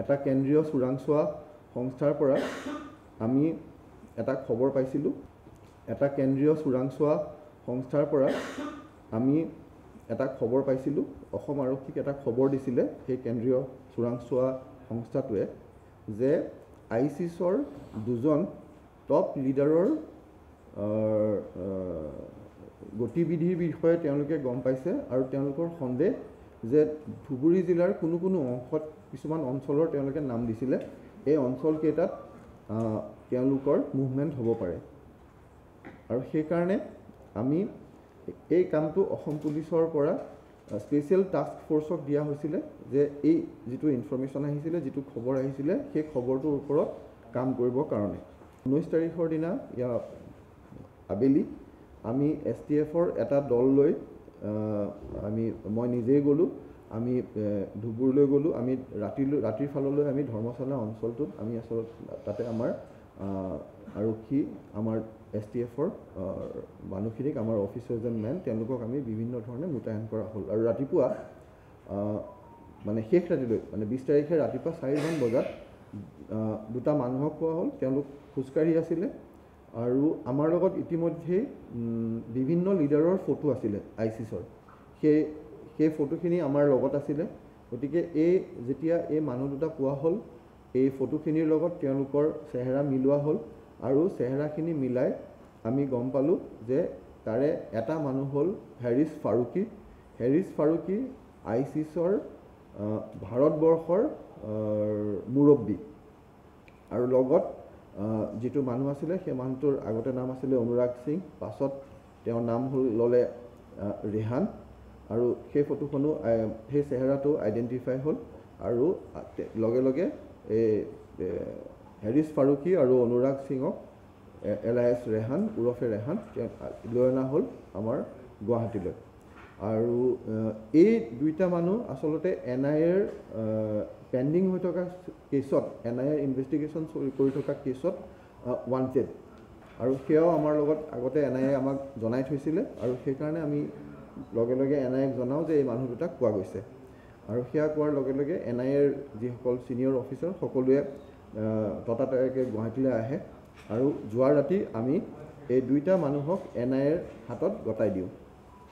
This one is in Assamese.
এটা কেন্দ্ৰীয় চোৰাংচোৱা সংস্থাৰ পৰা আমি এটা খবৰ পাইছিলোঁ। এটা কেন্দ্ৰীয় চোৰাংচোৱা সংস্থাৰ পৰা আমি এটা খবৰ পাইছিলোঁ। অসম আৰক্ষীক এটা খবৰ দিছিলে সেই কেন্দ্ৰীয় চোৰাংচোৱা সংস্থাটোৱে যে আইচিছৰ দুজন টপ লিডাৰৰ গতিবিধিৰ বিষয়ে তেওঁলোকে গম পাইছে আৰু তেওঁলোকৰ সন্দেহ যে ধুবুৰী জিলাৰ কোনো অংশত কিছুমান অঞ্চলৰ তেওঁলোকে নাম দিছিলে, এই অঞ্চলকেইটাত তেওঁলোকৰ মুভমেণ্ট হ'ব পাৰে। আৰু সেইকাৰণে আমি এই কামটো অসম পুলিচৰ পৰা স্পেচিয়েল টাস্ক ফ'ৰ্চক দিয়া হৈছিলে যে এই যিটো ইনফৰ্মেশ্যন আহিছিলে, যিটো খবৰ আহিছিলে, সেই খবৰটোৰ ওপৰত কাম কৰিবৰ কাৰণে 19 তাৰিখৰ দিনা আবেলি আমি STFৰ এটা দল লৈ মই নিজেই গ'লোঁ। আমি ধুবুৰীলৈ গ'লোঁ। আমি ৰাতিৰ ফাললৈ আমি ধৰ্মশালা অঞ্চলটোত আমি আচলতে তাতে আমাৰ আৰক্ষী, আমাৰ STFৰ মানুহখিনিক, আমাৰ অফিচাৰ্ছ এণ্ড মেন, তেওঁলোকক আমি বিভিন্ন ধৰণে মোতায়েন কৰা হ'ল। আৰু ৰাতিপুৱা মানে শেষ ৰাতিলৈ, মানে 20 তাৰিখে ৰাতিপুৱা 4মান বজাত দুটা মানুহক পোৱা হ'ল। তেওঁলোক খোজকাঢ়ি আছিলে আৰু আমাৰ লগত ইতিমধ্যেই বিভিন্ন লিডাৰৰ ফটো আছিলে আইচিছৰ। সেই ফটোখিনি আমাৰ লগত আছিলে। গতিকে যেতিয়া এই মানুহ দুটা পোৱা হ'ল, এই ফটোখিনিৰ লগত তেওঁলোকৰ চেহেৰা মিলোৱা হ'ল আৰু চেহেৰাখিনি মিলাই আমি গম পালোঁ যে তাৰে এটা মানুহ হ'ল হেৰিছ ফাৰুকী। হেৰিছ ফাৰুকী আইচিছৰ ভাৰতবৰ্ষৰ মুৰব্বী। আৰু লগত যিটো মানুহ আছিলে সেই মানুহটোৰ আগতে নাম আছিলে অনুৰাগ সিং, পাছত তেওঁৰ নাম ল'লে ৰেহান। আৰু সেই ফটোখনো, সেই চেহেৰাটো আইডেণ্টিফাই হ'ল আৰু লগে লগে এই হেৰিছ ফাৰুকী আৰু অনুৰাগ সিঙক এলাইছ ৰেহান ওৰফে ৰেহান লৈ অনা হ'ল আমাৰ গুৱাহাটীলৈ। আৰু এই দুইটা মানুহ আচলতে NIAৰ পেণ্ডিং হৈ থকা কেছত, NIAৰ ইনভেষ্টিগেশ্যন কৰি থকা কেছত ৱান্টেড। আৰু সেয়াও আমাৰ লগত আগতে NIAই আমাক জনাই থৈছিলে আৰু সেইকাৰণে আমি লগে লগে NIAক জনাওঁ যে এই মানুহ দুটাক পোৱা গৈছে। আৰু সেয়া কোৱাৰ লগে লগে NIAৰ যিসকল ছিনিয়ৰ অফিচাৰ সকলোৱে ততাতয়াকৈ গুৱাহাটীলৈ আহে আৰু যোৱা ৰাতি আমি এই দুইটা মানুহক NIAৰ হাতত গতাই দিওঁ।